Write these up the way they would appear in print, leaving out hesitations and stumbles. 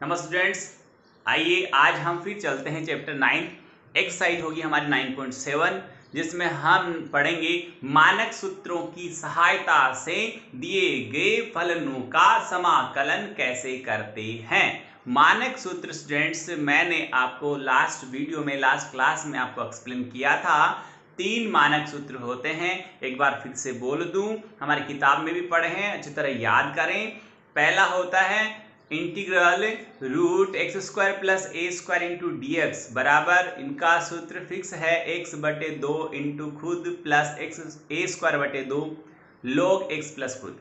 नमस्ते स्टूडेंट्स, आइए आज हम फिर चलते हैं चैप्टर 9। एक्सरसाइज होगी हमारी 9.7 जिसमें हम पढ़ेंगे मानक सूत्रों की सहायता से दिए गए फलनों का समाकलन कैसे करते हैं। मानक सूत्र स्टूडेंट्स मैंने आपको लास्ट क्लास में आपको एक्सप्लेन किया था। 3 मानक सूत्र होते हैं। एक बार फिर से बोल दूं, हमारी किताब में भी पढ़े हैं, अच्छी तरह याद करें। पहला होता है integral root x square plus a square into D x बराबर, इनका सूत्र फिक्स है एक्स बटे 2 इंटू खुद प्लस एक्स ए स्क्वायर बटे 2 log एक्स प्लस खुद।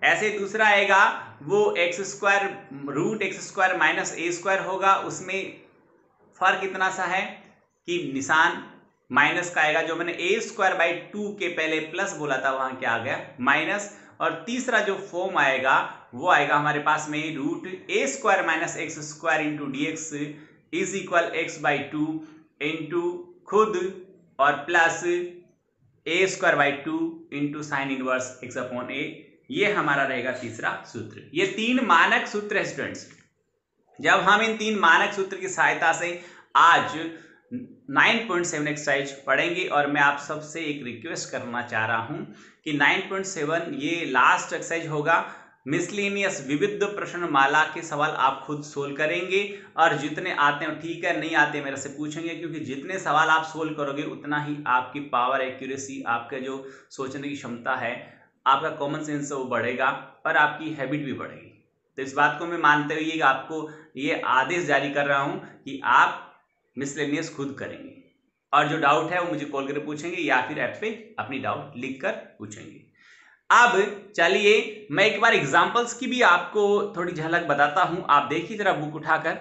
ऐसे दूसरा आएगा वो x square root x square minus a square होगा, उसमें फर्क इतना सा है कि निशान माइनस का आएगा। जो मैंने ए स्क्वायर बाई 2 के पहले प्लस बोला था वहां क्या आ गया माइनस। और तीसरा जो फॉर्म आएगा वो आएगा हमारे पास में root a square minus x square into D x is equal x by 2 into खुद और plus a square by 2 into sine inverse x upon a. ये हमारा रहेगा तीसरा सूत्र। ये 3 मानक सूत्र है स्टूडेंट्स। जब हम इन 3 मानक सूत्र की सहायता से आज 9.7 एक्सरसाइज पढ़ेंगे, और मैं आप सबसे एक रिक्वेस्ट करना चाह रहा हूं कि 9.7 ये लास्ट एक्सरसाइज होगा। मिसलेनियस विविध प्रश्नमाला के सवाल आप खुद सोल्व करेंगे, और जितने आते हैं ठीक है, नहीं आते मेरे से पूछेंगे, क्योंकि जितने सवाल आप सोल्व करोगे उतना ही आपकी पावर, एक्यूरेसी, आपके जो सोचने की क्षमता है, आपका कॉमन सेंस है वो बढ़ेगा और आपकी हैबिट भी बढ़ेगी। तो इस बात को मैं मानते हुए आपको ये आदेश जारी कर रहा हूं कि आप मिसलेनियस खुद करेंगे, और जो डाउट है वो मुझे कॉल करके पूछेंगे या फिर ऐप पे अपनी डाउट लिख कर पूछेंगे। अब चलिए मैं एक बार एग्जांपल्स की भी आपको थोड़ी झलक बताता हूं। आप देखिए जरा बुक उठाकर।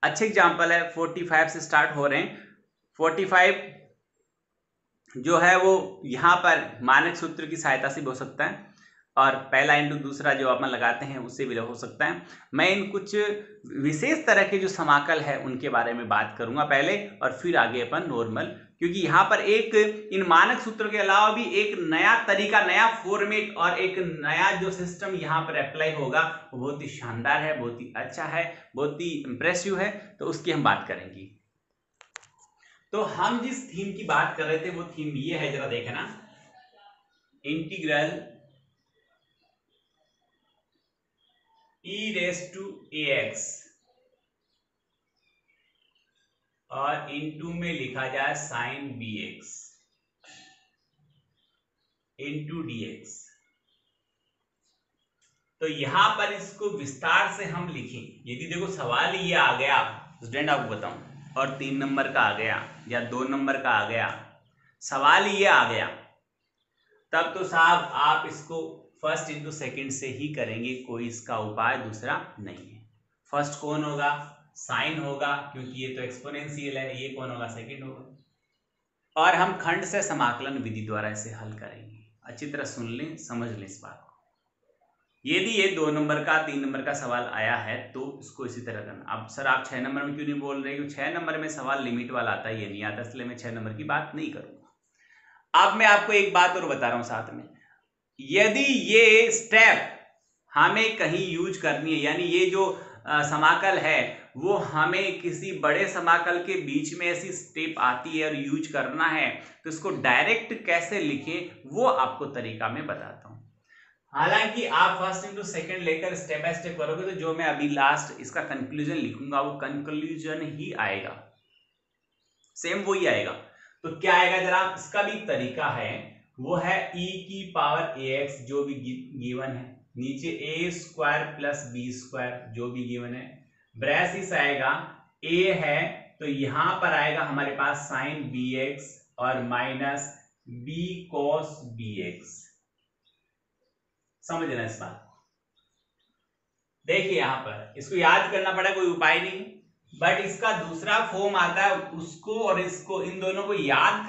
अच्छे एग्जांपल है, 45 से स्टार्ट हो रहे हैं। 45 जो है वो यहां पर मानक सूत्र की सहायता से भी हो सकता है, और पहला इंटू दूसरा जो अपन लगाते हैं उससे भी हो सकता है। मैं इन कुछ विशेष तरह के जो समाकल है उनके बारे में बात करूंगा पहले, और फिर आगे अपन नॉर्मल, क्योंकि यहाँ पर एक इन मानक सूत्रों के अलावा भी एक नया तरीका, नया फॉर्मेट और एक नया जो सिस्टम यहाँ पर अप्लाई होगा वो बहुत ही शानदार है, बहुत ही अच्छा है, बहुत ही इंप्रेसिव है। तो उसकी हम बात करेंगे। तो हम जिस थीम की बात कर रहे थे वो थीम ये है, जरा देखे ना, integral e raise to ax और इनटू में लिखा जाए साइन bx इंटू dx। तो यहां पर इसको विस्तार से हम लिखें। यदि देखो सवाल ये आ गया स्टूडेंट, आपको बताऊं, और 3 नंबर का आ गया या 2 नंबर का आ गया, सवाल ये आ गया, तब तो साहब आप इसको फर्स्ट इंटू सेकंड से ही करेंगे, कोई इसका उपाय दूसरा नहीं है। फर्स्ट कौन होगा? साइन होगा, क्योंकि ये तो एक्सपोनेंशियल है। ये कौन होगा? सेकंड होगा। और हम खंड से समाकलन विधि द्वारा इसे हल करेंगे। अच्छी तरह सुन लें, समझ लें इस बात को। यदि ये 2 नंबर का 3 नंबर का सवाल आया है तो इसको इसी तरह करना। अब सर आप 6 नंबर में क्यों नहीं बोल रहे? 6 नंबर में सवाल लिमिट वाला आता है, ये नहीं आता, इसलिए मैं 6 नंबर की बात नहीं करूंगा। अब मैं आपको एक बात और बता रहा हूं साथ में, यदि ये स्टेप हमें कहीं यूज करनी है, यानी ये जो समाकल है वो हमें किसी बड़े समाकल के बीच में ऐसी स्टेप आती है और यूज करना है, तो इसको डायरेक्ट कैसे लिखें वो आपको तरीका मैं बताता हूं। हालांकि आप फर्स्ट इंटू सेकंड लेकर स्टेप बाय स्टेप करोगे तो जो मैं अभी लास्ट इसका कंक्लूजन लिखूंगा वो कंक्लूजन ही आएगा, सेम वही आएगा। तो क्या आएगा जरा, इसका भी तरीका है, वो है e की पावर ax जो भी गिवन है, नीचे a square plus B square जो भी गिवन है, ब्रैकेट आएगा a है तो यहां पर आएगा हमारे पास साइन bx और माइनस b cos bx। समझ लेना इस बात। देखिए यहां पर इसको याद करना पड़ा, कोई उपाय नहीं, बट इसका दूसरा फॉर्म आता है, उसको और इसको, इन दोनों को याद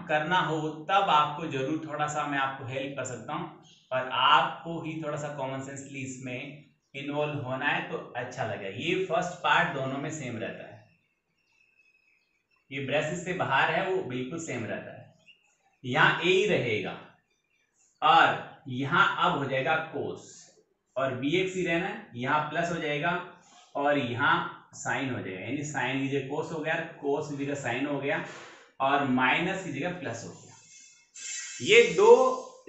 करना हो तब आपको जरूर थोड़ा सा मैं आपको हेल्प कर सकता हूं, और आपको ही थोड़ा सा कॉमन सेंसली इसमें इन्वॉल्व होना है तो अच्छा लगेगा। ये फर्स्ट पार्ट दोनों में सेम रहता है, ये ब्रैकेट से बाहर है वो बिल्कुल सेम रहता है, यहां ए ही रहेगा और यहां अब हो जाएगा कोस, और bx ही रहना है, यहां प्लस हो जाएगा और यहाँ साइन हो जाएगा, यानी साइन की जगह कोस हो गया, कोस की जगह साइन हो गया और माइनस की जगह प्लस हो गया। ये दो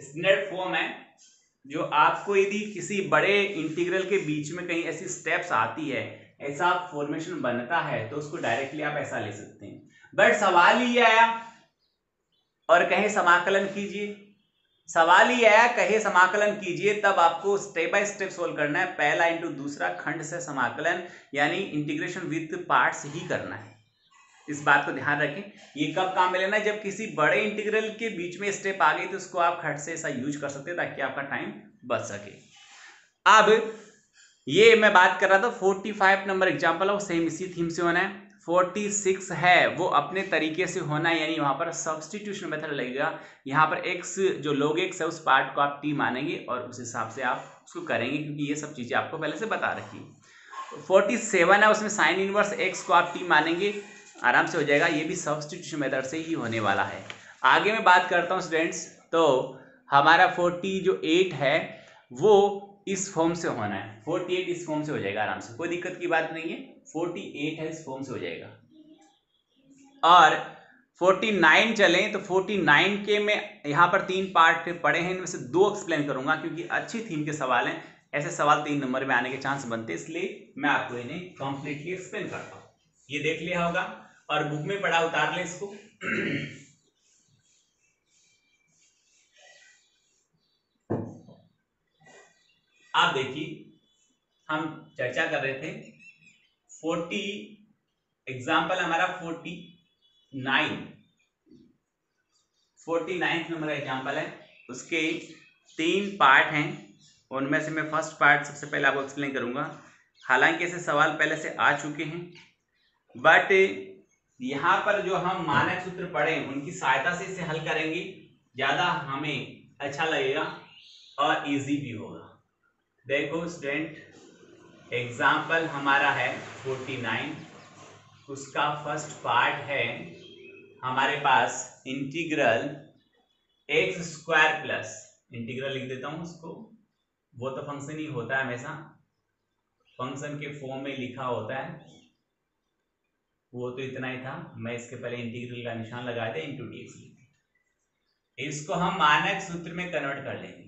स्टैंडर्ड फॉर्म है जो आपको यदि किसी बड़े इंटीग्रल के बीच में कहीं ऐसी स्टेप्स आती है, ऐसा फॉर्मेशन बनता है, तो उसको डायरेक्टली आप ऐसा ले सकते हैं। बट सवाल ये आया और कहे समाकलन कीजिए, सवाल ये आया कहे समाकलन कीजिए, तब आपको स्टेप बाय स्टेप सोल्व करना है। पहला इंटू दूसरा खंड से समाकलन यानी इंटीग्रेशन विद पार्ट्स ही करना है। इस बात को ध्यान रखें। ये कब काम में लेना है, जब किसी बड़े इंटीग्रल के बीच में स्टेप आ गई तो उसको आप खंड से ऐसा यूज कर सकते हैं ताकि आपका टाइम बच सके। अब ये मैं बात कर रहा था 45 नंबर एग्जाम्पल है, वो सेम इसी थीम से होना है। 46 है वो अपने तरीके से होना है, यानी वहां पर सब्सटीट्यूशन मेथड लगेगा। यहाँ पर x जो log x है उस पार्ट को आप t मानेंगे और उस हिसाब से आप उसको करेंगे, क्योंकि ये सब चीजें आपको पहले से बता रखी। 47 है उसमें साइन इनवर्स x को आप t मानेंगे, आराम से हो जाएगा। ये भी सब्सटीट्यूशन मेथड से ही होने वाला है। आगे मैं बात करता हूँ स्टूडेंट्स, तो हमारा 48 है वो इस फॉर्म से होना है। 48 इस फॉर्म से हो जाएगा आराम से, कोई दिक्कत की बात नहीं है। 48 है इस फॉर्म से हो जाएगा। और 49 चलें तो 49 के मैं यहाँ पर 3 पार्ट पढ़े हैं, इनमें से 2 एक्सप्लेन करूंगा क्योंकि अच्छी थीम के सवाल हैं। ऐसे सवाल 3 नंबर में आने के चांस बनते हैं, इसलिए मैं आपको इन्हें कंप्लीटली एक्सप्लेन करता हूँ। ये देख लिया होगा और बुक में पढ़ा, उतार ले इसको। आप देखिए हम चर्चा कर रहे थे 40 एग्जाम्पल हमारा 49 नंबर एग्जाम्पल है। उसके 3 पार्ट हैं, उनमें से मैं फर्स्ट पार्ट सबसे पहले आपको एक्सप्लेन करूंगा। हालांकि ऐसे सवाल पहले से आ चुके हैं, बट यहाँ पर जो हम मानक सूत्र पढ़े उनकी सहायता से इसे हल करेंगे, ज़्यादा हमें अच्छा लगेगा और इजी भी होगा। देखो स्टूडेंट, एग्जाम्पल हमारा है 49, उसका फर्स्ट पार्ट है हमारे पास integral x square plus, integral लिख देता हूं उसको, वो तो फंक्शन ही होता है, हमेशा फंक्शन के फॉर्म में लिखा होता है, वो तो इतना ही था। मैं इसके पहले इंटीग्रल का निशान लगा दे इंटू डी एक्स, इसको हम मानक सूत्र में कन्वर्ट कर लेंगे।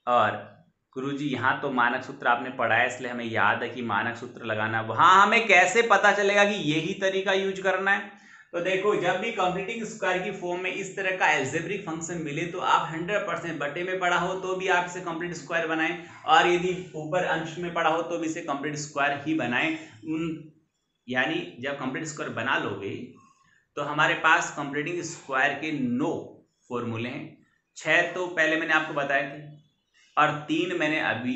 और गुरुजी यहाँ तो मानक सूत्र आपने पढ़ा है, इसलिए हमें याद है कि मानक सूत्र लगाना। वहां हमें कैसे पता चलेगा कि यही तरीका यूज करना है? तो देखो, जब भी कंप्लीटिंग स्क्वायर की फॉर्म में इस तरह का एल्जेब्रिक फंक्शन मिले तो आप 100% बटे में पढ़ा हो तो भी आप इसे कंप्लीट स्क्वायर बनाएं, और यदि ऊपर अंश में पढ़ा हो तो भी इसे कंप्लीट स्क्वायर ही बनाएं। यानी जब कंप्लीट स्क्वायर बना लोगे तो हमारे पास कंप्लीटिंग स्क्वायर के 9 फॉर्मूले हैं। 6 तो पहले मैंने आपको बताए थे और 3 मैंने अभी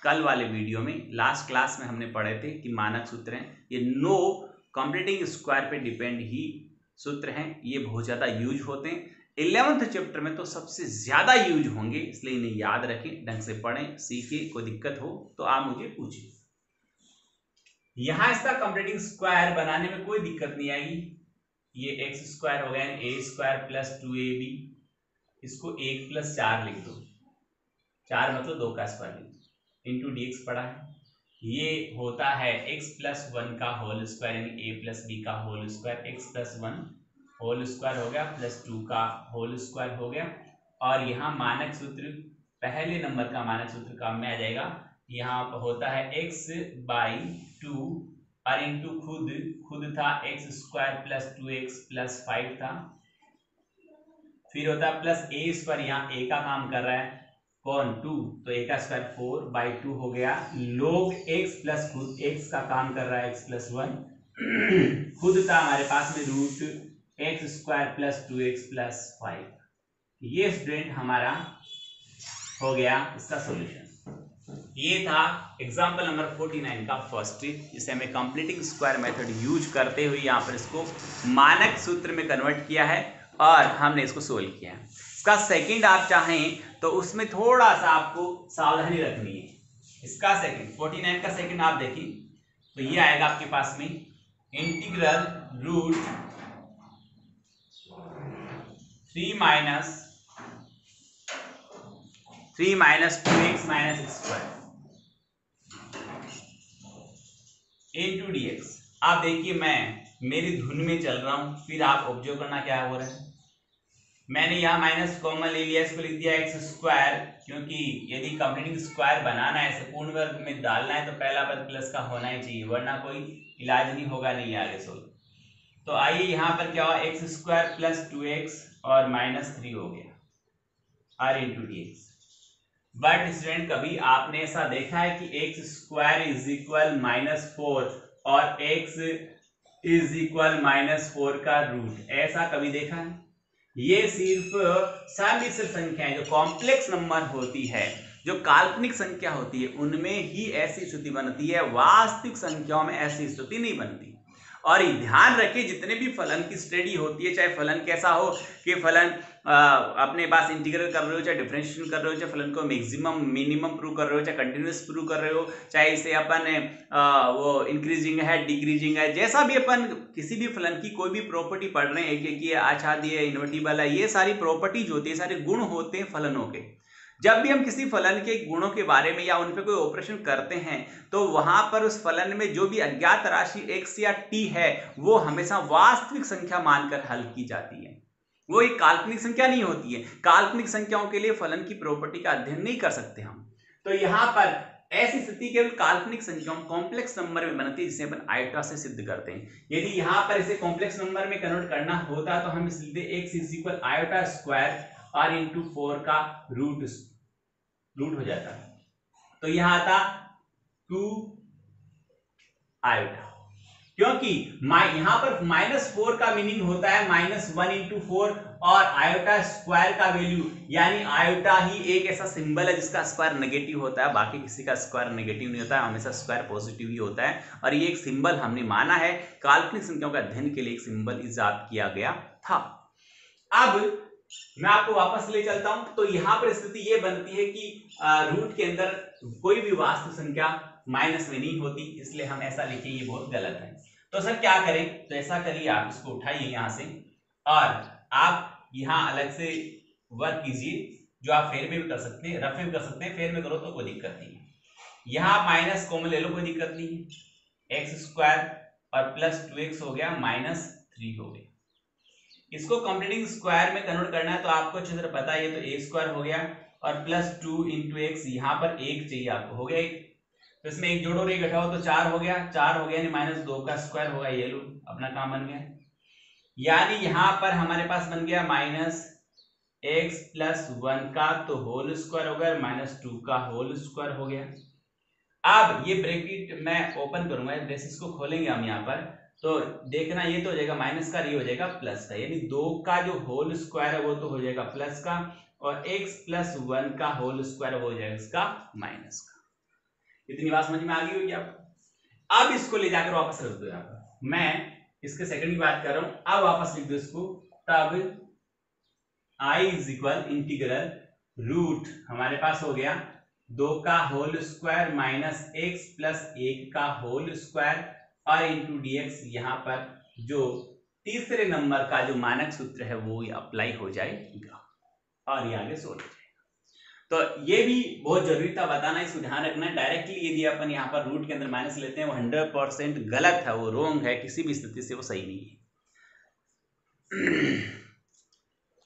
कल वाले वीडियो में लास्ट क्लास में हमने पढ़े थे कि मानक सूत्र हैं। ये 9 कंप्लीटिंग स्क्वायर पे डिपेंड ही सूत्र हैं, ये बहुत ज़्यादा यूज होते हैं। 11th चैप्टर में तो सबसे ज़्यादा यूज होंगे, इसलिए इन्हें याद रखें, ढंग से पढ़ें, सीखें। कोई दिक्कत हो तो आप मुझे पूछिए। यहाँ इसका कंप्लीटिंग स्क्वायर बनाने में कोई दिक्कत नहीं आएगी। ये एक्स स्क्वायर हो गया, ए स्क्वायर प्लस 2ab, इसको 1 + 4 लिख दो, 4 मतलब 2 का स्क्वायर लिख दो, इंटू डी एक्स पड़ा है। ये होता है x + 1 का होल स्क्वायर, यानी a + b का whole square, x + 1 whole square हो गया प्लस 2 का होल स्क्वायर हो गया। और यहाँ मानक सूत्र, पहले नंबर का मानक सूत्र काम में आ जाएगा। यहाँ पर होता है x/2 और इंटू खुद था x² + 2x + 5 था, फिर होता है प्लस a², यहाँ a का काम कर रहा है कौन 2, तो a का स्क्वायर 4/2 हो गया। log x प्लस खुद x का काम कर रहा है x + 1 खुद था हमारे पास में √x² + 2x + 5। ये स्टूडेंट हमारा हो गया इसका सॉल्यूशन। ये था एग्जाम्पल नंबर 49 का फर्स्ट, जिसे हमें कंप्लीटिंग स्क्वायर मेथड यूज करते हुए यहाँ पर इसको मानक सूत्र में कन्वर्ट किया है और हमने इसको सोल्व किया है। इसका सेकंड आप चाहें तो उसमें थोड़ा सा आपको सावधानी रखनी है। इसका सेकंड 49 का सेकंड आप देखिए तो ये आएगा आपके पास में integral √3 - 2x - x²। Into D x. आप देखिए मैं मेरी धुन में चल रहा हूं, फिर आप ऑब्जर्व करना क्या हो रहा है। मैंने यहाँ माइनस कॉमन ले लिया, इसको लिख दिया एक्स स्क्वायर, क्योंकि यदि कंप्लीटिंग स्क्वायर बनाना है, इसे पूर्ण वर्ग में डालना है, तो पहला पद प्लस का होना ही चाहिए, वरना कोई इलाज नहीं होगा, नहीं आगे सोल्व। तो आइए यहाँ पर क्या हुआ, एक्स स्क्वायर प्लस 2x और -3 हो गया r into D x. But student कभी आपने ऐसा देखा है कि एक्स स्क्वायर इज इक्वल -4 और x इज इक्वल -4 का रूट, ऐसा कभी देखा है? ये सिर्फ सम्मिश्र संख्या है, जो कॉम्प्लेक्स नंबर होती है, जो काल्पनिक संख्या होती है, उनमें ही ऐसी स्थिति बनती है, वास्तविक संख्याओं में ऐसी स्थिति नहीं बनती। और ध्यान रखिए, जितने भी फलन की स्टडी होती है, चाहे फलन कैसा हो कि फलन अपने पास इंटीग्रल कर रहे हो, चाहे डिफरेंशिएशन कर रहे हो, चाहे फलन को मैक्सिमम मिनिमम प्रूव कर रहे हो, चाहे कंटिन्यूअस प्रूव कर रहे हो, चाहे इसे अपन वो इंक्रीजिंग है डिक्रीजिंग है, जैसा भी अपन किसी भी फलन की कोई भी प्रॉपर्टी पढ़ रहे हैं कि आच्छादी है, इन्वर्टिबल है, ये सारी प्रॉपर्टीज होती है, सारे गुण होते हैं फलनों के। जब भी हम किसी फलन के गुणों के बारे में या उन पे कोई ऑपरेशन करते हैं, तो वहां पर उस फलन में जो भी अज्ञात राशि x या t है, वो हमेशा वास्तविक संख्या मानकर हल की जाती है, वो एक काल्पनिक संख्या नहीं होती है। काल्पनिक संख्याओं के लिए फलन की प्रॉपर्टी का अध्ययन नहीं कर सकते हम। तो यहाँ पर ऐसी स्थिति केवल काल्पनिक संख्याओं कॉम्प्लेक्स नंबर में बनती है, जिसे अपन आयोटा से सिद्ध करते हैं। यदि यहाँ पर इसे कॉम्प्लेक्स नंबर में कन्वर्ट करना होता तो हम इसे x is equal iota square r into 4 का रूट हो जाता है, तो यहां आता 2 आयोटा, क्योंकि यहां पर -4 का मीनिंग होता है -1 इंटू 4, और आयोटा स्क्वायर का वैल्यू यानी आयोटा ही एक ऐसा सिंबल है जिसका स्क्वायर नेगेटिव होता है, बाकी किसी का स्क्वायर नेगेटिव नहीं होता है, हमेशा स्क्वायर पॉजिटिव ही होता है। और ये एक सिंबल हमने माना है, काल्पनिक संख्याओं का अध्ययन के लिए एक सिंबल इजाद किया गया था। अब मैं आपको वापस ले चलता हूं, तो यहां पर स्थिति ये बनती है कि रूट के अंदर कोई भी वास्तविक संख्या माइनस में नहीं होती, इसलिए हम ऐसा लिखें, ये बहुत गलत है। तो सर क्या करें, तो ऐसा करिए, आप इसको उठाइए यहां से और आप यहां अलग से वर्क कीजिए, जो आप फेर में भी कर सकते हैं, रफ में भी कर सकते हैं, फेर में करो तो कोई दिक्कत नहीं है। यहां माइनस कॉमन ले लो, कोई दिक्कत नहीं है, एक्स स्क्वायर और प्लस 2x हो गया, -3 हो गया। इसको कंप्लीटिंग स्क्वायर में कन्वर्ट करना है, तो आपको अच्छी तरह पता है, ये तो a स्क्वायर हो गया और प्लस 2 इंटू एक्स, यहाँ पर 1 चाहिए आपको, हो गया 1, तो इसमें 1 जोड़ो और 1 घटाओ तो 4 हो गया, 4 हो गया यानी -2 का स्क्वायर होगा, ये लो अपना काम बन गया। यानी यहाँ पर हमारे पास बन गया -x प्लस 1 का तो होल स्क्वायर हो गया, -2 का होल स्क्वायर हो गया। अब ये ब्रैकेट मैं ओपन करूंगा, ब्रेसेस को खोलेंगे हम यहाँ पर, तो देखना ये तो हो जाएगा माइनस का, ये हो जाएगा प्लस का, यानी 2 का जो होल स्क्वायर है वो तो हो जाएगा प्लस का, और x प्लस 1 का होल स्क्वायर वो हो जाएगा इसका माइनस का। इतनी बात समझ में आ गई होगी आपको। अब इसको ले जाकर वापस रख दो, यहाँ पर मैं इसके सेकंड की बात कर रहा हूं, अब वापस लिख दो इसको, तब i is equal integral root हमारे पास हो गया 2 का whole square minus x plus 1 का होल स्क्वायर और इंटू dx। यहाँ पर जो तीसरे नंबर का जो मानक सूत्र है वो अप्लाई हो जाएगा और ये आगे सोल्व हो जाएगा। तो ये भी बहुत जरूरी था बताना, इसको ध्यान रखना। डायरेक्टली यदि अपन यहाँ पर रूट के अंदर माइनस लेते हैं वो 100% गलत है, वो रॉन्ग है, किसी भी स्थिति से वो सही नहीं है।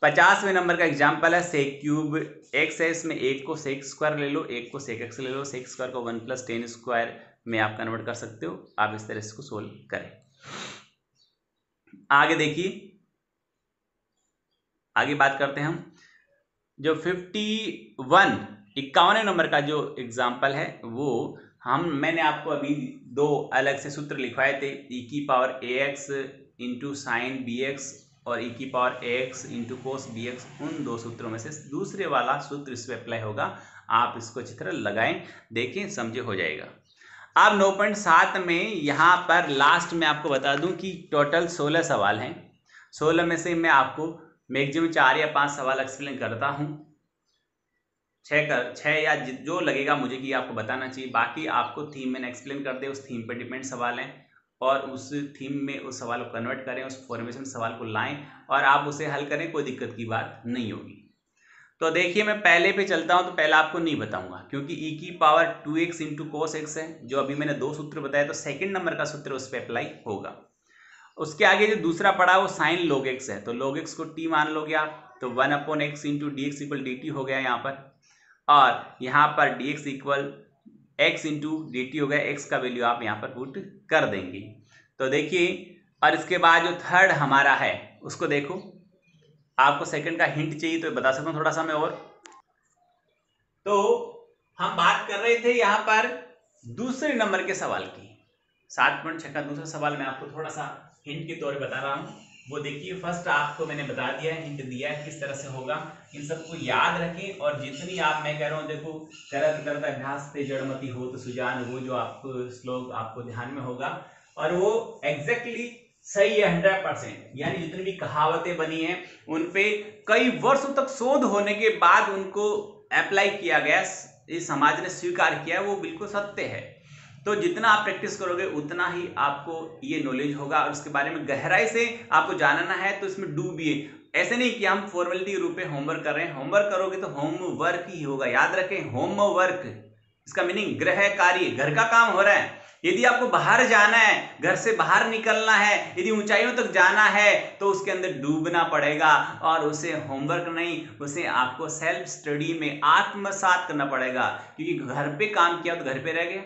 50वें नंबर का एग्जाम्पल है सेक क्यूब एक्स है, इसमें 1 को सेक स्क्वायर ले लो, 1 को सेक एक्स ले लो, सेक स्क्वायर को 1 + tan स्क्वायर में आप कन्वर्ट कर सकते हो। आप इस तरह से इसको सोल्व करें। आगे देखिए, आगे बात करते हैं हम जो 51 नंबर का जो एग्जाम्पल है वो मैंने आपको अभी 2 अलग से सूत्र लिखवाए थे, e⁴ax इंटू साइन bx और e⁴ax इंटू कोस bx। उन 2 सूत्रों में से दूसरे वाला सूत्र इस पे अप्लाई होगा, आप इसको अच्छी तरह लगाएं, देखें, समझे, हो जाएगा। अब 9.7 में यहाँ पर लास्ट में आपको बता दूं कि टोटल 16 सवाल हैं। 16 में से मैं आपको मैक्सिमम 4 या 5 सवाल एक्सप्लेन करता हूँ, 6 या जो लगेगा मुझे कि आपको बताना चाहिए। बाकी आपको थीम में एक्सप्लेन कर दे, उस थीम पर डिपेंड सवाल हैं और उस थीम में उस सवाल को कन्वर्ट करें, उस फॉर्मेशन सवाल को लाएं और आप उसे हल करें, कोई दिक्कत की बात नहीं होगी। तो देखिए मैं पहले पे चलता हूं, तो पहला आपको नहीं बताऊंगा क्योंकि e की power 2x into cos x है, जो अभी मैंने दो सूत्र बताया, तो सेकंड नंबर का सूत्र उस पर अप्लाई होगा। उसके आगे जो दूसरा पड़ा वो साइन log x है, तो log x को t मान लोगे आप, तो 1/x into D X equal D T हो गया यहाँ पर, और यहाँ पर dx equal x into D T हो गया। x का वैल्यू आप यहाँ पर पुट कर देंगे। तो देखिए, और इसके बाद जो थर्ड हमारा है उसको देखो, आपको सेकंड का हिंट चाहिए तो बता सकता हूँ थोड़ा सा मैं और। तो हम बात कर रहे थे यहाँ पर दूसरे नंबर के सवाल की, 7.6 का दूसरा सवाल मैं आपको थोड़ा सा हिंट के तौर पे बता रहा हूँ। वो देखिए, फर्स्ट आपको मैंने बता दिया है, हिंट दिया है किस तरह से होगा। इन सबको याद रखें, और जितनी आप, मैं कह रहा हूँ देखो, करत करत अभ्यास ते जड़मति हो तो सुजान, वो जो आपको श्लोक आपको ध्यान में होगा, और वो एग्जैक्टली सही है 100%। यानी जितनी भी कहावतें बनी हैं उन पे कई वर्षों तक शोध होने के बाद उनको अप्लाई किया गया, इस समाज ने स्वीकार किया, वो बिल्कुल सत्य है। तो जितना आप प्रैक्टिस करोगे उतना ही आपको ये नॉलेज होगा, और उसके बारे में गहराई से आपको जानना है तो इसमें डूबिए। ऐसे नहीं कि हम फॉर्मेलिटी के रूप में होमवर्क कर रहे हैं, होमवर्क करोगे तो होमवर्क ही होगा। याद रखें, होमवर्क इसका मीनिंग गृह कार्य, घर का काम हो रहा है। यदि आपको बाहर जाना है, घर से बाहर निकलना है, यदि ऊंचाइयों तक जाना है, तो उसके अंदर डूबना पड़ेगा, और उसे होमवर्क नहीं, उसे आपको सेल्फ स्टडी में आत्मसात करना पड़ेगा। क्योंकि घर पे काम किया तो घर पे रह गया।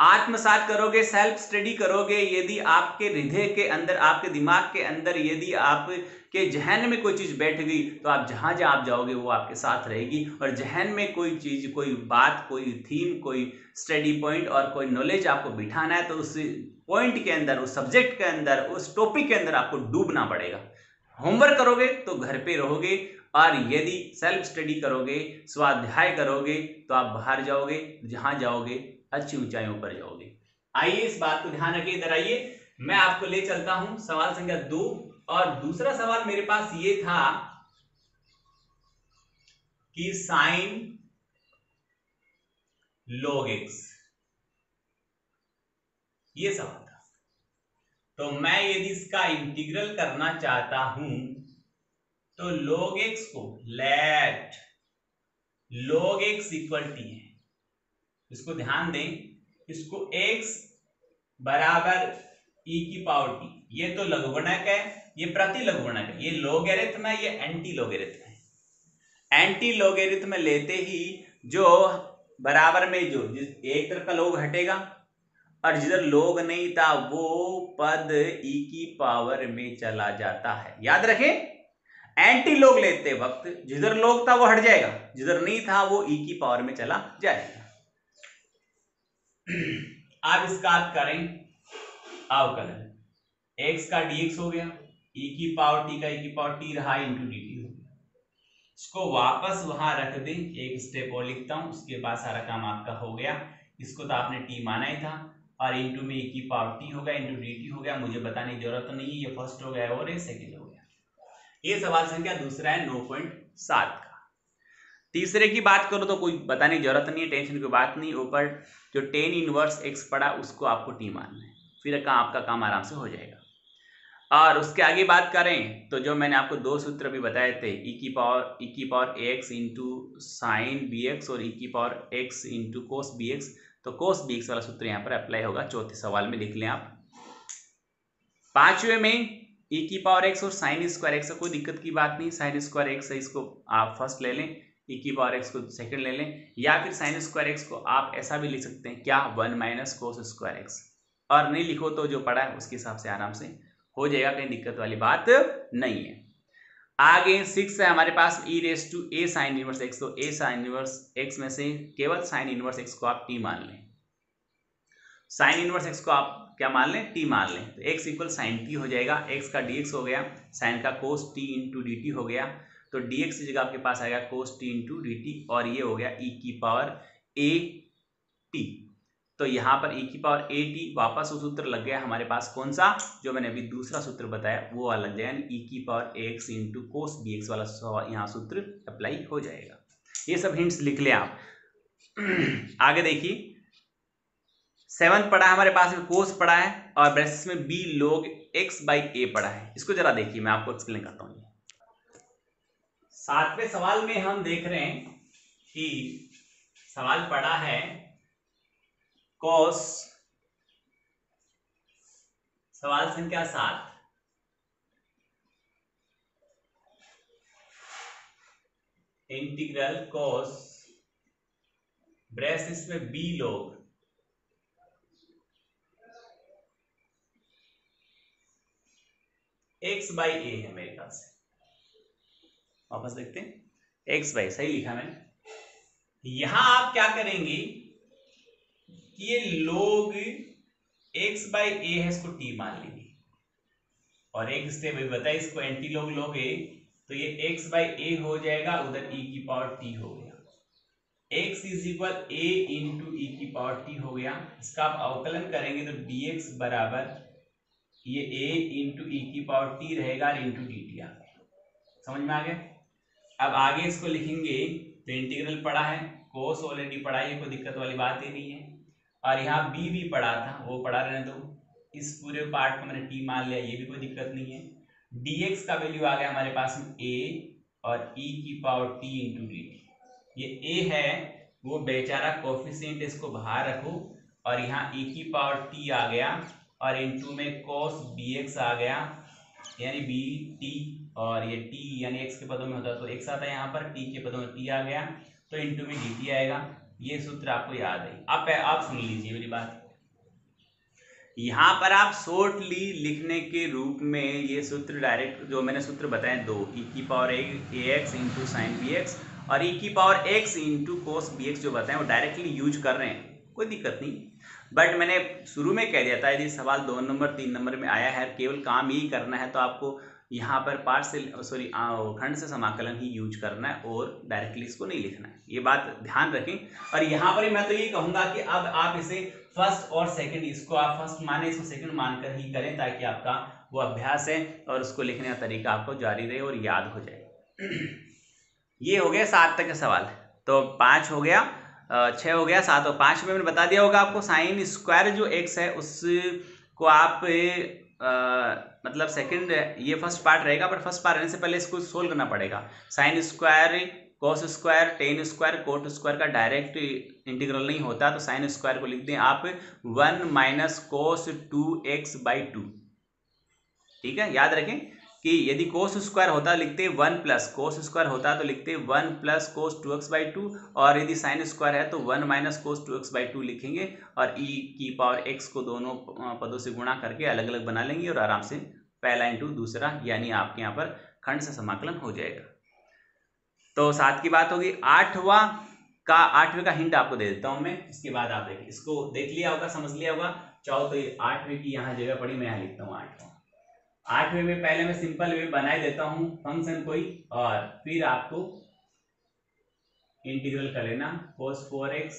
आत्मसात करोगे, सेल्फ स्टडी करोगे, यदि आपके हृदय के अंदर, आपके दिमाग के अंदर, यदि आपके जहन में कोई चीज बैठ गई, तो आप जहां जहां आप जाओगे वो आपके साथ रहेगी। और जहन में कोई चीज, कोई बात, कोई थीम, कोई स्टडी पॉइंट और कोई नॉलेज आपको बिठाना है, तो उस पॉइंट के अंदर, उस सब्जेक्ट के अंदर, उस टॉपिक के अंदर आपको डूबना पड़ेगा। होमवर्क करोगे तो घर पे रहोगे, और यदि सेल्फ स्टडी करोगे, स्वाध्याय करोगे, तो आप बाहर जाओगे, जहां जाओगे अच्छी ऊंचाइयों पर जाओगे। आइए इस बात को ध्यान रखिए। इधर आइए, मैं आपको ले चलता हूं सवाल संख्या 2, और दूसरा सवाल मेरे पास ये था कि साइन log x, ये सवाल था। तो मैं यदि इसका इंटीग्रल करना चाहता हूं, तो log x को let log x equal T है, इसको ध्यान दें, इसको x बराबर e की पावर t, ये तो लघुगणक है, ये प्रति लघुगणक है, ये लोगरिथम है, ये एंटी लोगरिथम है। एंटी लोगरिथम लेते ही जो बराबर में जो एक तरफ का लोग हटेगा, और जिधर लोग नहीं था वो पद e की पावर में चला जाता है। याद रखें, एंटी लोग लेते वक्त जिधर लोग था वो हट जाएगा, जिधर नहीं था वो e की पावर में चला जाएगा। अब इसका आप करें अवकलन, x का dx हो गया, e की पावर t का e की पावर t रहा इंटू dt हो गया। इसको वापस वहां रख दें, एक स्टेप और लिखता हूं, उसके बाद सारा काम आपका हो गया। इसको तो आपने t माना ही था, और इंटू में e की पावर t हो गया इंटू dt हो गया। मुझे बताने की जरूरत नहीं है, ये फर्स्ट हो गया और ये सेकेंड हो गया। ये सवाल संख्या दूसरा है 9.7 का। तीसरे की बात करो तो कोई बताने की जरूरत नहीं है, टेंशन की बात नहीं। ऊपर जो tan इनवर्स x पड़ा उसको आपको t मानना है, फिर आपका काम आराम से हो जाएगा। और उसके आगे बात करें तो जो मैंने आपको दो सूत्र भी बताए थे, e की power ax into sign bx और e की पावर x इंटू कोस bx, तो कोस bx वाला सूत्र यहाँ पर अप्लाई होगा। चौथे सवाल में लिख लें आप। पांचवें में e की पावर x और साइन स्क्वायर x, कोई दिक्कत की बात नहीं, साइन स्क्वायर x है, इसको आप फर्स्ट ले लें, e की पावर x को सेकंड ले लें, या फिर साइन स्क्वायर x को आप ऐसा भी लिख सकते हैं, क्या 1 माइनस कोस स्क्वायर x, और नहीं लिखो तो जो पड़ा है उसके हिसाब से आराम से हो जाएगा, कहीं दिक्कत वाली बात नहीं है। आगे 6 है हमारे पास e raise to a sine inverse x, तो a साइन इनवर्स x में से केवल साइन इनवर्स x को आप t मान लें, साइन इनवर्स x को आप क्या मान लें, t मान लें, तो x इक्वल साइन t हो जाएगा। x का dx हो गया, साइन का कोस t इंटू dt हो गया, तो dx की जगह आपके पास आएगा कोस t इंटू dt, और ये हो गया e की पावर a t। तो यहाँ पर e की पावर a t, वापस वो सूत्र लग गया हमारे पास, कौन सा, जो मैंने अभी दूसरा सूत्र बताया वो वाला लग जाएगा, e की power ax into cos bx वाला यहाँ सूत्र अप्लाई हो जाएगा। ये सब हिंट्स लिख ले आप। आगे देखिए 7 पढ़ा है हमारे पास में, कोस पढ़ा है, और ब्रैकेट्स में b log x by a पढ़ा है। इसको जरा देखिए, मैं आपको एक्सप्लेन करता हूँ। 7वें सवाल में हम देख रहे हैं कि सवाल पड़ा है कॉस, सवाल संख्या 7, इंटीग्रल कॉस ब्रेसिस में बी लोग एक्स बाई ए है मेरे ख्याल से, वापस देखते हैं, एक्स बाई, सही लिखा मैंने। यहां आप क्या करेंगे कि ये लोग एक्स बाई ए है, इसको टी मान लेंगे, और एक स्टेप बताइए, इसको एंटी लोग लोगे तो ये एक्स बाई ए हो जाएगा, उधर ई की पावर टी हो गया, x is equal a into e की पावर टी हो गया। इसका आप अवकलन करेंगे तो dx बराबर ये a इंटू ई की पावर टी रहेगा और इंटू डी टी आ गया, समझ में आ गया। अब आगे इसको लिखेंगे तो इंटीग्रल पढ़ा है, कोस ऑलरेडी पढ़ा है, कोई दिक्कत वाली बात ही नहीं है, और यहाँ b भी पढ़ा था, वो पढ़ा रहने दो, इस पूरे पार्ट को मैंने t मान लिया, ये भी कोई दिक्कत नहीं है। dx का वैल्यू आ गया हमारे पास में a और e की power t into D T, ये a है वो बेचारा कोफिशिएंट, इसको बाहर रखो, और यहाँ e की पावर t आ गया और इनटू में cos bx आ गया, यानी bt, और ये t यानी x के पदों में होता है तो x आता है, यहाँ पर t के पदों में t आ गया, तो इनटू में dt आएगा। ये सूत्र आपको याद है, आप सुन लीजिए मेरी बात। यहाँ पर आप शॉर्टली लिखने के रूप में ये सूत्र डायरेक्ट जो मैंने सूत्र बताए दो, e की power ax into sine B X और e की power x into cos B X जो बताएं वो डायरेक्टली यूज कर रहे हैं, कोई दिक्कत नहीं। बट मैंने शुरू में कह दिया था यदि सवाल 2 नंबर 3 नंबर में आया है, केवल काम यही करना है, तो आपको यहाँ पर खंड से समाकलन ही यूज करना है और डायरेक्टली इसको नहीं लिखना है, ये बात ध्यान रखें। और यहाँ पर मैं तो ये कहूँगा कि अब आप इसे फर्स्ट और सेकंड, इसको आप फर्स्ट माने इसको सेकंड मानकर ही करें, ताकि आपका वो अभ्यास है और उसको लिखने का तरीका आपको जारी रहे और याद हो जाए। ये हो गया 7 तक का सवाल, तो 5 हो गया, 6 हो गया, 7 और 5 में मैंने बता दिया होगा आपको साइन स्क्वायर जो x है उसको आप मतलब सेकंड, ये फर्स्ट पार्ट रहेगा, पर फर्स्ट पार्ट रहने से पहले इसको सोल्व करना पड़ेगा। Sine square, cos square, ten square, coat square का डायरेक्ट इंटीग्रल नहीं होता, तो साइन स्क्वायर को लिख दें आप 1 माइनस कोस 2x बाई 2, ठीक है। याद रखें कि यदि कोस स्क्वायर होता लिखते 1 प्लस कोस स्क्वायर होता तो लिखते 1 प्लस कोस 2x बाई 2, और यदि साइन स्क्वायर है तो 1 माइनस कोस 2x बाई 2 लिखेंगे, और e की पावर x को दोनों पदों से गुणा करके अलग अलग बना लेंगे और आराम से पहला इंटू दूसरा, यानी आपके यहाँ पर खंड से समाकलन हो जाएगा। तो 7 की बात होगी। 8वें का हिंट आपको दे देता हूँ मैं, इसके बाद आप देखिए, इसको देख लिया होगा, समझ लिया होगा, चाहो तो 8वें की यहाँ जगह पड़ी, मैं यहाँ लिखता हूँ 8वें में पहले मैं सिंपल वे बना देता हूं फंक्शन कोई, और फिर आपको इंटीग्रल कर लेना cos 4x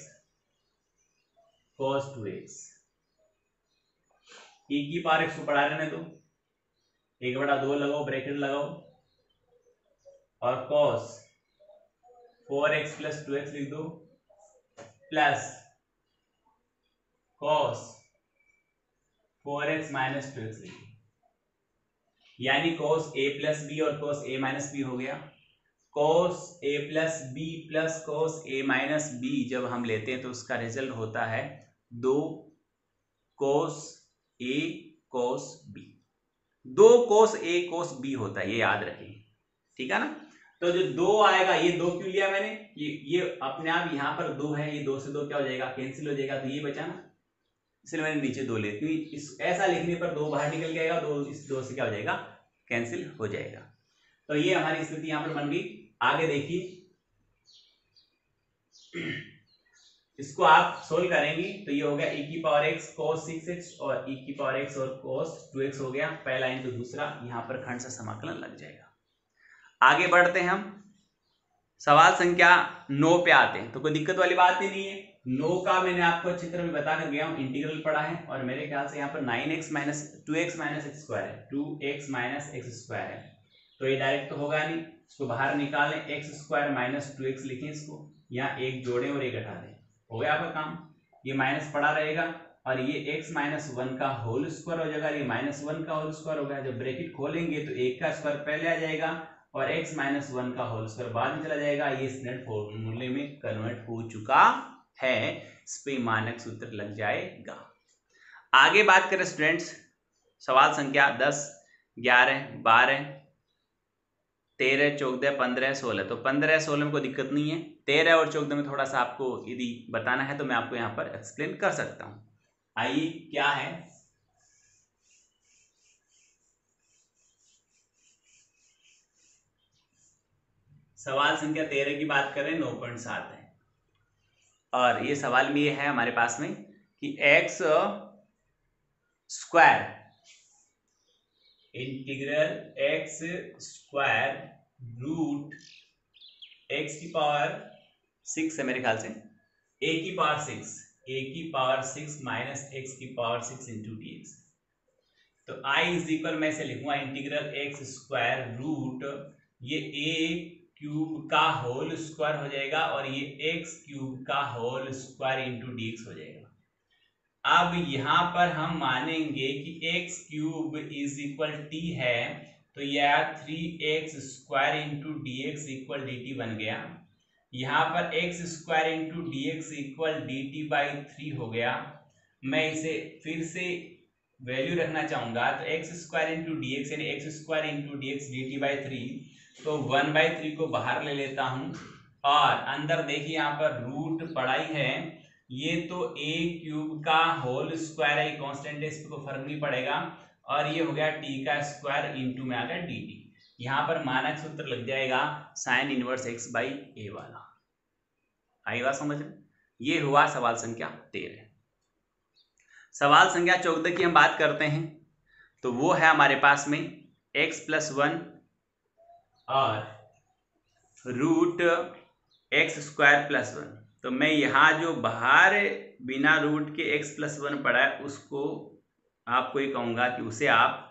cos 2x, e की पावर x को पढ़ा रहने दो, 1/2 लगाओ, ब्रैकेट लगाओ, और cos 4x प्लस 2x लिख दो, plus cos 4x minus 2x लिख दो, यानी cos a प्लस बी और cos a माइनस बी हो गया। cos a plus B plus cos a minus B जब हम लेते हैं तो उसका रिजल्ट होता है 2 cos a cos b, 2 cos a cos b होता है, ये याद रखें, ठीक है ना। तो जो 2 आएगा, ये 2 क्यों लिया मैंने, ये अपने आप यहाँ पर 2 है, ये 2 से 2 क्या हो जाएगा, कैंसिल हो जाएगा, तो ये बचा ना, इसलिए मैंने नीचे 2 ले, क्योंकि ऐसा लिखने पर 2 बाहर निकल जाएगा, 2 इस 2 से क्या हो जाएगा, कैंसिल हो जाएगा। तो ये हमारी स्थिति यहां पर बन गई। आगे देखिए, इसको आप सोल्व करेंगे तो ये हो गया e की पावर x cos 6x और e की पावर x और cos 2x हो गया, पहला इंटू दूसरा, यहां पर खंड से समाकलन लग जाएगा। आगे बढ़ते हैं हम, सवाल संख्या 9 पे आते हैं, तो कोई दिक्कत वाली बात ही नहीं है। 9 का मैंने आपको अच्छी तरह बता कर गया हूं, इंटीग्रल पढ़ा है, और मेरे ख्याल से यहाँ पर 9x minus 2x minus x square है, 2x माइनस x स्क्वायर है, तो ये डायरेक्ट तो होगा नहीं, इसको बाहर निकालें, x स्क्वायर माइनस 2x लिखें, इसको यहाँ एक जोड़ें और एक हटा दें, हो गया आपका काम। ये माइनस पड़ा रहेगा और ये x माइनस 1 का होल स्क्वायर हो जाएगा, ये माइनस 1 का होल स्क्वायर हो गया। जब ब्रैकेट खोलेंगे तो 1 का स्क्वायर पहले आ जाएगा और x माइनस 1 का होल स्क्वायर बाद में चला जाएगा। ये स्टैंडर्ड फॉर्मूले में कन्वर्ट हो चुका है, इस पे मानक सूत्र लग जाएगा। आगे बात करें स्टूडेंट्स, सवाल संख्या 10, 11, 12, 13, 14, 15, 16। तो 15, 16 में कोई दिक्कत नहीं है। 13 और 14 में थोड़ा सा आपको यदि बताना है तो मैं आपको यहाँ पर एक्सप्लेन कर सकता हूँ। आइए क्या है, सवाल संख्या 13 की बात करें 9.7 है और ये सवाल में ये है हमारे पास में कि x square integral x square root x की पावर 6 है मेरे ख्याल से, a की पावर 6 माइनस x की पावर 6 इंटू dx। तो i इज इक्वल मैं इसे लिखूंगा इंटीग्रल x स्क्वायर रूट ये a क्यूब का होल स्क्वायर हो जाएगा और ये x क्यूब का होल स्क्वायर इंटू dx हो जाएगा। अब यहां पर हम मानेंगे कि x cube is equal t है, तो यह 3x square into dx equal dt बन गया। यहाँ पर x square into dx equal dt by 3 हो गया। मैं इसे फिर से वैल्यू रखना चाहूंगा तो x square into D x यानी x square into D x d t by 3, तो 1/3 को बाहर ले लेता हूं और अंदर देखिए यहाँ पर रूट पड़ा ही है, ये तो a क्यूब का होल स्क्वायर है, कांस्टेंट है, इस पर कोई फर्क नहीं पड़ेगा और ये हो गया t का स्क्वायर इंटू में आ गया dt। यहाँ पर मानक सूत्र लग जाएगा साइन इनवर्स x बाई ए वाला। आई बात समझ में? ये हुआ सवाल संख्या 13। सवाल संख्या 14 की हम बात करते हैं तो वो है हमारे पास में x प्लस 1 और रूट एक्स स्क्वायर प्लस 1। तो मैं यहाँ जो बाहर बिना रूट के x प्लस 1 पड़ा है उसको आपको ये कहूँगा कि उसे आप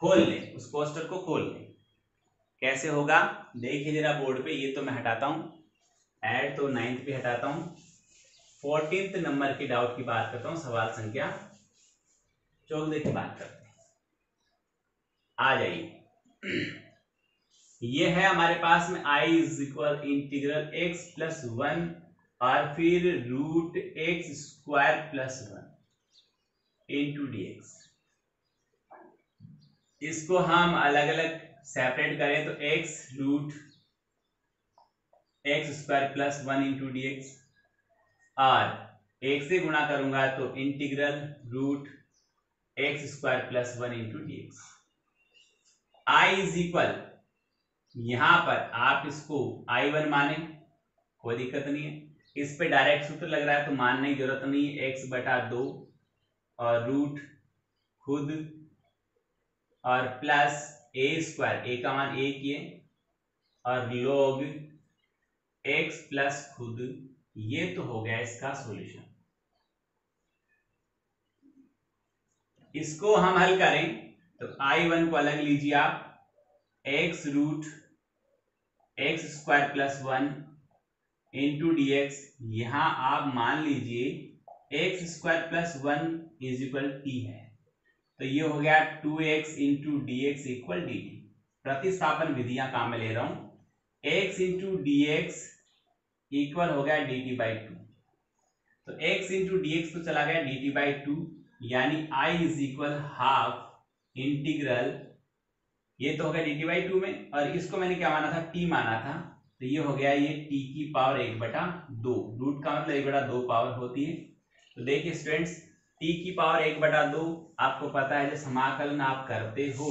खोल लें, उस पोस्टर को खोल लें। कैसे होगा देखिए जरा बोर्ड पे, ये तो मैं हटाता हूँ, ऐड तो 9th पे हटाता हूँ, 14th नंबर के डाउट की बात करता हूँ, सवाल संख्या 14 की बात करते हैं। आ जाइए, ये है हमारे पास में i is equal integral x plus 1 और फिर root x square plus 1 into dx। इसको हम अलग अलग सेपरेट करें तो x root x square plus 1 into dx और एक से गुणा करूंगा तो integral root x square plus 1 into dx। i is equal, यहां पर आप इसको i1 माने, कोई दिक्कत नहीं है, इस पे डायरेक्ट सूत्र लग रहा है तो मानने की जरूरत नहीं है, x बटा 2 और रूट खुद और प्लस a स्क्वायर, a का मान 1 किए और log x प्लस खुद, ये तो हो गया इसका सॉल्यूशन। इसको हम हल करें तो i1 को अलग लीजिए आप, x root x square plus 1 into D X, यहां आप मान लीजिए X square plus 1 is equal T है, तो ये हो गया 2x into D X equal D T. प्रतिस्थापन विधियां काम में ले रहा हूं, x into D X equal हो गया डी टी बाई 2, तो x इंटू डी एक्स तो चला गया डी टी बाई 2, यानी i is equal half integral, ये तो हो गया डी टी बाई 2 में और इसको मैंने क्या माना था, t माना था, तो ये हो गया ये t की पावर 1/2, रूट का मतलब 1/2 पावर होती है। तो देखिए स्टूडेंट्स, t की पावर 1/2 आपको पता है, जब समाकलन आप करते हो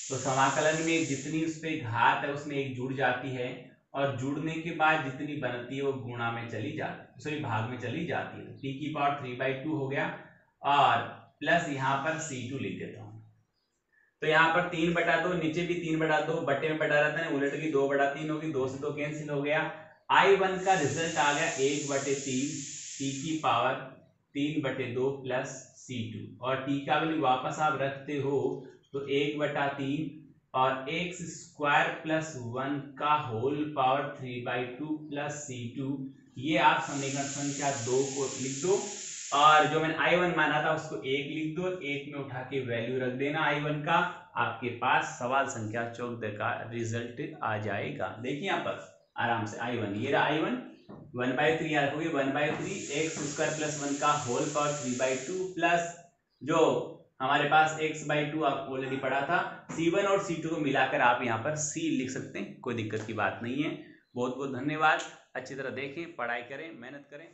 तो समाकलन में जितनी उस पर घात है उसमें एक जुड़ जाती है और जुड़ने के बाद जितनी बनती है वो गुणा में चली जाती है, सॉरी भाग में चली जाती है। t की पावर 3/2 हो गया और प्लस यहाँ पर c2 लिख देता हूँ, तो यहाँ पर 3/2, नीचे भी 3/2, बटे में बटा रहता है, उलट की 2/3 होगी, 2 से 2 कैंसिल हो गया। i1 का रिजल्ट आ गया 1/3 t की पावर 3/2 प्लस c2 और t का वैल्यू वापस आप रखते हो तो 1/3 और एक्स स्क्वायर प्लस 1 का होल पावर 3/2 प्लस c2, ये आप समीकरण संख्या 2 को लिख दो और जो मैंने I1 माना था उसको 1 लिख दो, 1 में उठा के वैल्यू रख देना I1 का, आपके पास सवाल संख्या 14 का रिजल्ट आ जाएगा। देखिए यहाँ पर आराम से I1, ये रहा I1 1/3 याद होगी 1/3 एक्स स्क्वायर प्लस 1 का होल पावर 3/2 प्लस जो हमारे पास x/2 आप ऑलरेडी पढ़ा था, C1 और C2 को मिलाकर आप यहाँ पर C लिख सकते हैं, कोई दिक्कत की बात नहीं है। बहुत बहुत धन्यवाद। अच्छी तरह देखें, पढ़ाई करें, मेहनत करें।